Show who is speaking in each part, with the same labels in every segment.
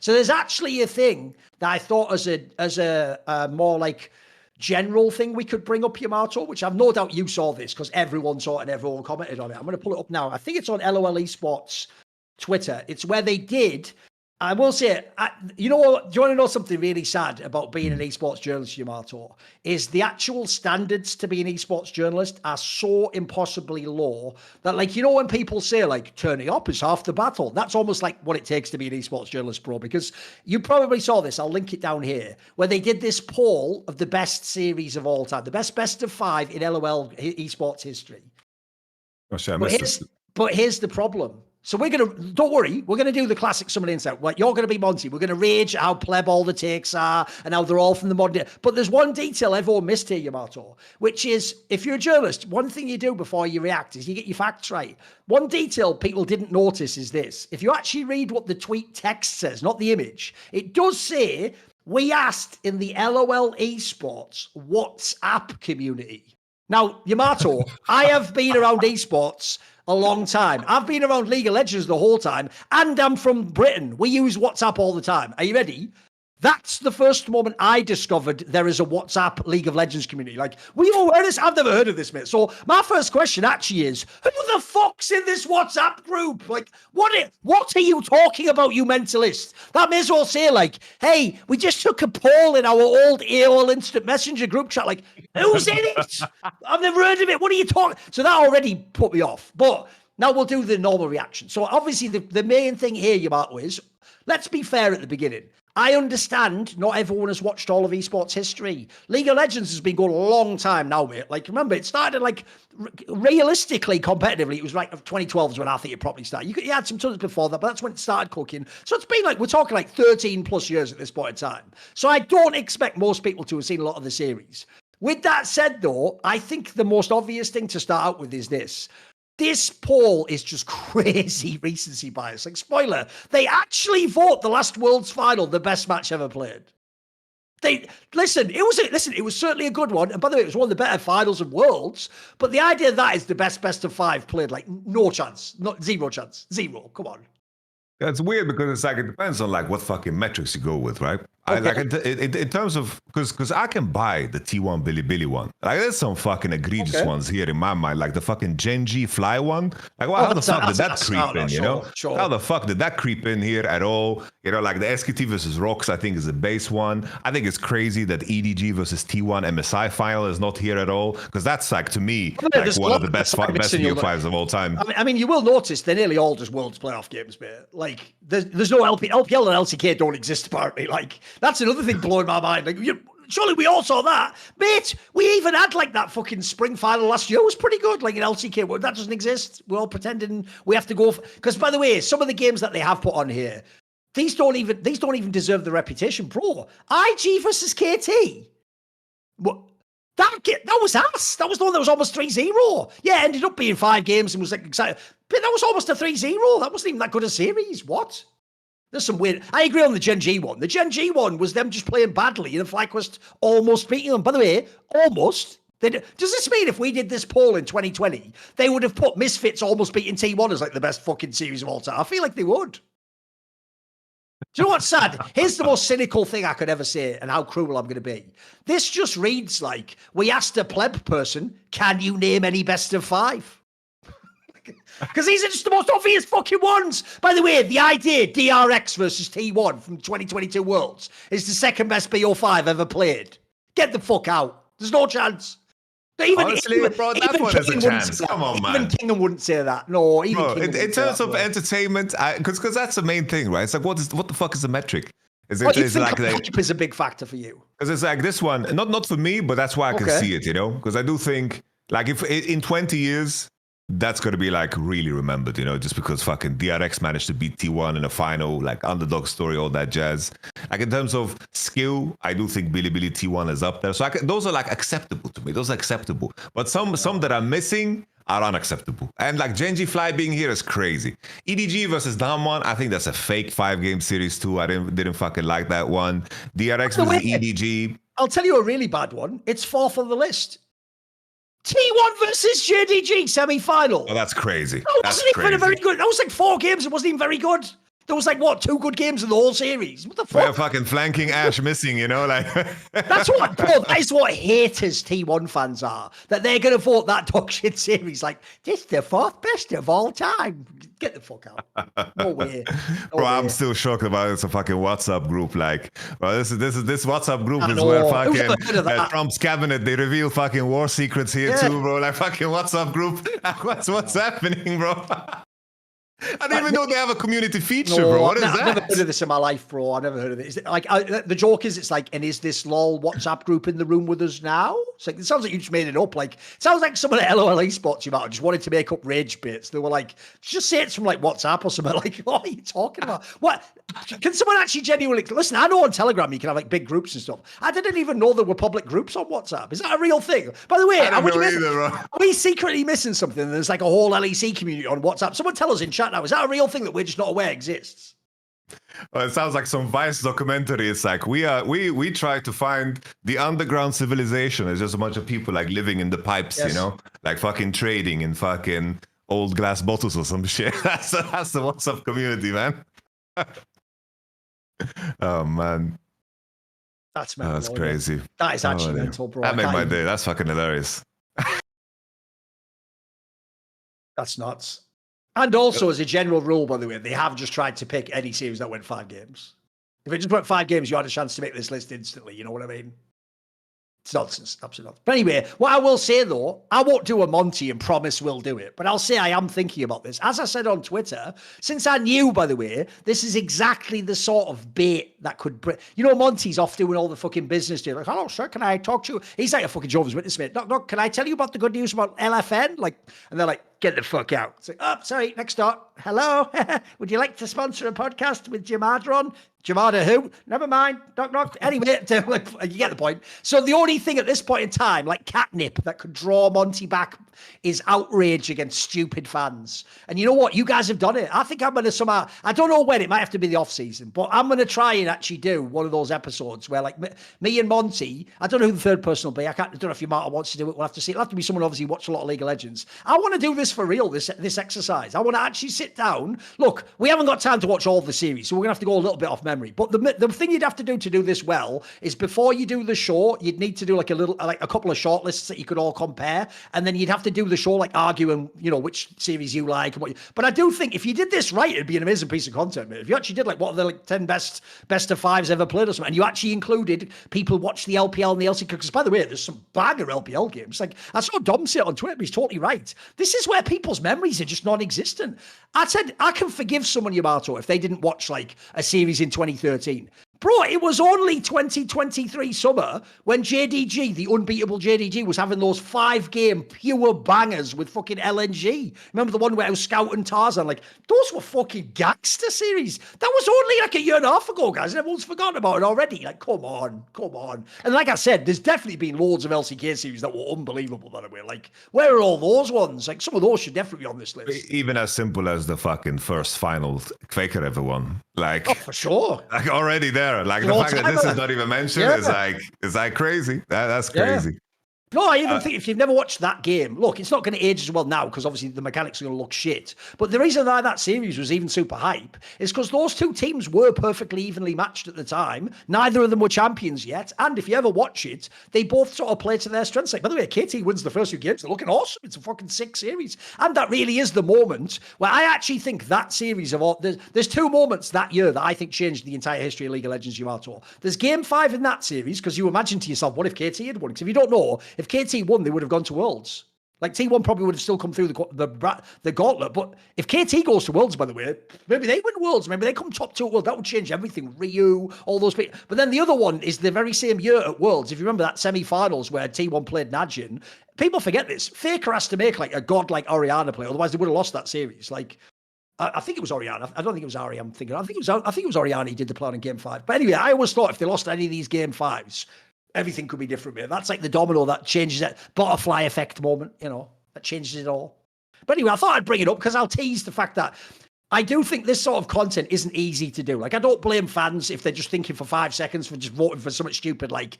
Speaker 1: So there's actually a thing that I thought as a more like general thing we could bring up, Yamato, which I've no doubt you saw this because everyone saw it and everyone commented on it. I'm going to pull it up now. I think it's on LOL Esports Twitter. It's where they did. I will say, you know what? Do you want to know something really sad about being an esports journalist, Yamato? Is the actual standards to be an esports journalist are so impossibly low that, like, you know, when people say, like, turning up is half the battle, that's almost like what it takes to be an esports journalist, bro. Because you probably saw this, I'll link it down here, where they did this poll of the best series of all time, the best of 5 in LOL esports history.
Speaker 2: Oh, shit, I missed
Speaker 1: But here's the problem. So don't worry, we're going to do the classic Summon Insight. Like, you're going to be Monty. We're going to rage at how pleb all the takes are and how they're all from the modern day. But there's one detail everyone missed here, Yamato, which is if you're a journalist, one thing you do before you react is you get your facts right. One detail people didn't notice is this. If you actually read what the tweet text says, not the image, it does say, we asked in the LOL Esports WhatsApp community. Now, Yamato, I have been around esports a long time. I've been around League of Legends the whole time, and I'm from Britain. We use WhatsApp all the time. Are you ready? That's the first moment I discovered there is a WhatsApp League of Legends community. Like, we all heard this. I've never heard of this, mate. So my first question actually is, who the fuck's in this WhatsApp group? Like, what are you talking about, you mentalist? That may as well say, like, hey, we just took a poll in our old AOL Instant Messenger group chat. Like, who's in it? I've never heard of it. What are you talking? So that already put me off. But now we'll do the normal reaction. So obviously the main thing here, Yamato, is, let's be fair at the beginning. I understand not everyone has watched all of esports history. League of Legends has been going a long time now, mate. Like, remember, it started, like, realistically, competitively, it was like 2012 is when I think it properly started. You had some tons before that, but that's when it started cooking. So it's been, like, we're talking like 13 plus years at this point in time. So I don't expect most people to have seen a lot of the series. With that said, though, I think the most obvious thing to start out with is this. This poll is just crazy recency bias. Like, spoiler, they actually vote the last Worlds final the best match ever played. It was certainly a good one. And by the way, it was one of the better finals of Worlds. But the idea that is the best of 5 played, like, no chance. Zero chance. Zero. Come on.
Speaker 2: That's weird because it's like, it depends on, like, what fucking metrics you go with, right? Okay. Like in terms of, because I can buy the T1 Bilibili one. Like, there's some fucking egregious ones here in my mind, like the fucking Genji Fly one. Like, well, how the fuck did that creep in, you know? Sure. How the fuck did that creep in here at all? You know, like the SKT versus Rox, I think is a base one. I think it's crazy that EDG versus T1 MSI final is not here at all, because that's, like, to me, like one of the best BO5s of all time.
Speaker 1: I mean, you will notice they're nearly all just Worlds playoff games, mate. Like, there's no LPL and LCK don't exist apparently. Like, that's another thing blowing my mind. Like, surely we all saw that, mate. We even had, like, that fucking spring final last year. It was pretty good. Like, in LCK, well, that doesn't exist. We're all pretending we have to go. Because, by the way, some of the games that they have put on here, these don't even deserve the reputation, bro. IG versus KT. What? That was us. That was the one that was almost 3-0. Yeah, it ended up being 5 games and was, like, exciting. But that was almost a 3-0. That wasn't even that good a series. What? There's some weird. I agree on the Gen G one. The Gen G one was them just playing badly and FlyQuest almost beating them. By the way, almost. Does this mean if we did this poll in 2020, they would have put Misfits almost beating T1 as, like, the best fucking series of all time? I feel like they would. Do you know what's sad? Here's the most cynical thing I could ever say and how cruel I'm going to be. This just reads like, we asked a pleb person, can you name any best of 5? Because these are just the most obvious fucking ones. By the way, the idea DRX versus T1 from 2022 Worlds is the second best BO5 ever played. Get the fuck out. There's no chance.
Speaker 2: Honestly, bro, that one has a chance. Come on, man.
Speaker 1: Even Kingdom wouldn't say that. No, even
Speaker 2: bro,
Speaker 1: Kingdom
Speaker 2: in terms of entertainment, because that's the main thing, right? It's like, what the fuck is the metric?
Speaker 1: Is like hype is a big factor for you?
Speaker 2: Because it's like this one, not for me, but that's why I can see it, you know? Because I do think, like, if in 20 years, that's going to be, like, really remembered, you know, just because fucking DRX managed to beat T1 in a final, like, underdog story, all that jazz. Like, in terms of skill, I do think Bilibili T1 is up there. So those are, like, acceptable to me. Those are acceptable. But some that are missing are unacceptable. And, like, Genji Fly being here is crazy. EDG versus Damwon, I think that's a fake 5-game series too. I didn't fucking like that one. DRX versus EDG.
Speaker 1: I'll tell you a really bad one. It's 4th on the list. T1 versus JDG semi-final.
Speaker 2: Oh, that's crazy.
Speaker 1: That wasn't even very good. That was like 4 games. It wasn't even very good. There was like, what, 2 good games in the whole series? What the fuck?
Speaker 2: We're fucking flanking Ash missing, you know? Like
Speaker 1: That's what, bro, that is what haters T1 fans are. That they're going to vote that dog shit series like, this is the 4th best of all time. Get the fuck out. No way. No
Speaker 2: Bro,
Speaker 1: way.
Speaker 2: I'm still shocked about it's a fucking WhatsApp group. Like, well, this WhatsApp group is
Speaker 1: know.
Speaker 2: where
Speaker 1: Who's ever
Speaker 2: fucking
Speaker 1: heard of that?
Speaker 2: Trump's cabinet, they reveal fucking war secrets here too, bro. Like fucking WhatsApp group. What's happening, bro? I didn't even know they have a community feature, bro. What is that?
Speaker 1: I've never heard of this in my life, bro. I've never heard of it. Is it like the joke is, it's like, and is this LoL WhatsApp group in the room with us now? It's like, it sounds like you just made it up. Like, it sounds like someone at LoL Esports you might have just wanted to make up rage bits. They were like, just say it's from like WhatsApp or something. Like, what are you talking about? What? Can someone actually genuinely listen? I know on Telegram you can have like big groups and stuff. I didn't even know there were public groups on WhatsApp. Is that a real thing? By the way, are we secretly missing something? There's like a whole LEC community on WhatsApp. Someone tell us in chat now. Is that a real thing that we're just not aware exists?
Speaker 2: Well, it sounds like some Vice documentary. It's like we try to find the underground civilization. It's just a bunch of people like living in the pipes, you know, like fucking trading in fucking old glass bottles or some shit. That's the WhatsApp community, man. Oh man,
Speaker 1: that's mental.
Speaker 2: That's crazy.
Speaker 1: That is actually mental, bro.
Speaker 2: That made my day. That's fucking hilarious.
Speaker 1: That's nuts. And also, as a general rule, by the way, they have just tried to pick any series that went 5 games. If it just went 5 games, you had a chance to make this list instantly. You know what I mean? It's nonsense. Absolute nonsense. But anyway, what I will say, though, I won't do a Monty and promise we'll do it. But I'll say I am thinking about this. As I said on Twitter, since I knew, by the way, this is exactly the sort of bait that could bring... You know, Monty's off doing all the fucking business deal. Like, hello, sir, can I talk to you? He's like a fucking Jehovah's Witness, mate. Doc, can I tell you about the good news about LFN? Like, and they're like, get the fuck out. It's like, oh, sorry, next stop. Hello, would you like to sponsor a podcast with Jamada on? Jamada who? Never mind. Knock. Anyway, you get the point. So the only thing at this point in time, like catnip, that could draw Monty back is outrage against stupid fans. And you know what? You guys have done it. I think I'm going to somehow, I don't know when, it might have to be the off season, but I'm going to try and actually do one of those episodes where like me and Monty, I don't know who the third person will be. I don't know if your Marta wants to do it. We'll have to see. It'll have to be someone obviously watch a lot of League of Legends. I want to do this for real, this exercise. I want to actually sit down. Look, we haven't got time to watch all the series, so we're going to have to go a little bit off memory. But the thing you'd have to do this well is before you do the show, you'd need to do like a couple of short lists that you could all compare, and then you'd have to do the show like arguing, you know, which series you like and what. But I do think if you did this right, it'd be an amazing piece of content, mate. If you actually did like what are the like 10 best of 5s ever played or something, and you actually included people watch the LPL and the LCK, because by the way, there's some banger LPL games. Like I saw Dom say it on Twitter, but he's totally right. This is where people's memories are just non-existent. I said I can forgive someone, Yamato, if they didn't watch like a series in 2013. Bro, it was only 2023 summer when JDG, the unbeatable JDG, was having those 5-game pure bangers with fucking LNG. Remember the one where I was scouting Tarzan? Like, those were fucking gangster series. That was only like a year and a half ago, guys, and everyone's forgotten about it already. Like, come on. And like I said, there's definitely been loads of LCK series that were unbelievable, by the way. Like, where are all those ones? Like, some of those should definitely be on this list.
Speaker 2: Even as simple as the fucking first final Quaker ever won. Like,
Speaker 1: oh, for sure.
Speaker 2: Like, already there. Like the fact that this is not even mentioned is like crazy. That's crazy.
Speaker 1: No, I even think if you've never watched that game, look, it's not going to age as well now because obviously the mechanics are going to look shit. But the reason why that series was even super hype is because those two teams were perfectly evenly matched at the time. Neither of them were champions yet. And if you ever watch it, they both sort of play to their strengths. Like, by the way, KT wins the first 2 games. They're looking awesome. It's a fucking sick series. And that really is the moment where I actually think that series of all... There's 2 moments that year that I think changed the entire history of League of Legends Yamato. There's Game 5 in that series because you imagine to yourself, what if KT had won? Because if you don't know, if KT won, they would have gone to Worlds. Like T1 probably would have still come through the gauntlet. But if KT goes to Worlds, by the way, maybe they win Worlds. Maybe they come top 2 at Worlds. That would change everything. Ryu, all those people. But then the other one is the very same year at Worlds. If you remember that semi-finals where T1 played Najin, people forget this. Faker has to make like a god like Orianna play, otherwise they would have lost that series. Like, I think it was Orianna. I don't think it was Ari. I'm thinking. I think it was Orianna who did the plan in Game 5. But anyway, I always thought if they lost any of these Game 5s, everything could be different, man. That's like the domino that changes that butterfly effect moment, you know, that changes it all. But anyway, I thought I'd bring it up because I'll tease the fact that I do think this sort of content isn't easy to do. Like, I don't blame fans if they're just thinking for 5 seconds for just voting for something stupid. Like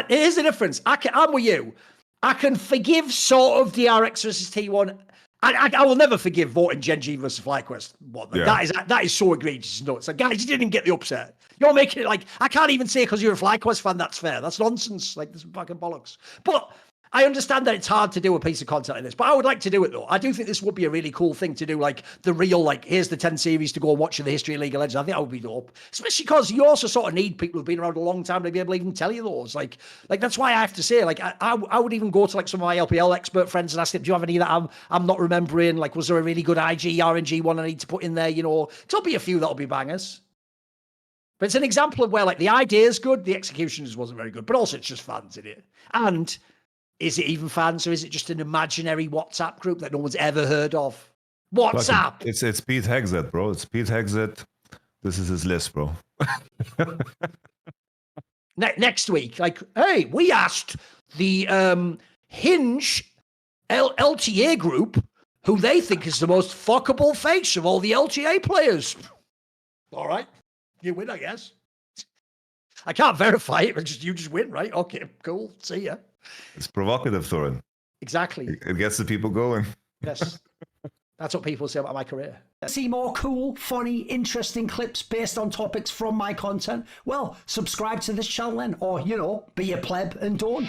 Speaker 1: here's the difference. I'm with you. I can forgive sort of DRX versus T1 I will never forgive voting Gen G versus FlyQuest. What?
Speaker 2: Yeah.
Speaker 1: That is so egregious. No, it's like, guys, you didn't get the upset. You're making it like, I can't even say because you're a FlyQuest fan that's fair. That's nonsense. Like, this is fucking bollocks. But I understand that it's hard to do a piece of content like this, but I would like to do it though. I do think this would be a really cool thing to do, like the real, like, here's the 10 series to go and watch in the history of League of Legends. I think that would be dope. Especially because you also sort of need people who've been around a long time to be able to even tell you those. Like that's why I have to say, like, I would even go to like some of my LPL expert friends and ask them, do you have any that I'm not remembering? Like, was there a really good IG, RNG one I need to put in there? You know, there'll be a few that'll be bangers. But it's an example of where, like, the idea is good, the execution just wasn't very good, but also it's just fans in it. And is it even fans, or is it just an imaginary WhatsApp group that no one's ever heard of? WhatsApp!
Speaker 2: It's Pete Hexet, bro. It's Pete Hexet. This is his list, bro.
Speaker 1: Next week, like, hey, we asked the Hinge LTA group who they think is the most fuckable face of all the LTA players. All right. You win, I guess. I can't verify it, but you just win, right? Okay, cool. See ya.
Speaker 2: It's provocative, Thorin.
Speaker 1: Exactly.
Speaker 2: It gets the people going.
Speaker 1: Yes. That's what people say about my career. See more cool, funny, interesting clips based on topics from my content? Well, subscribe to this channel then, or, you know, be a pleb and don't.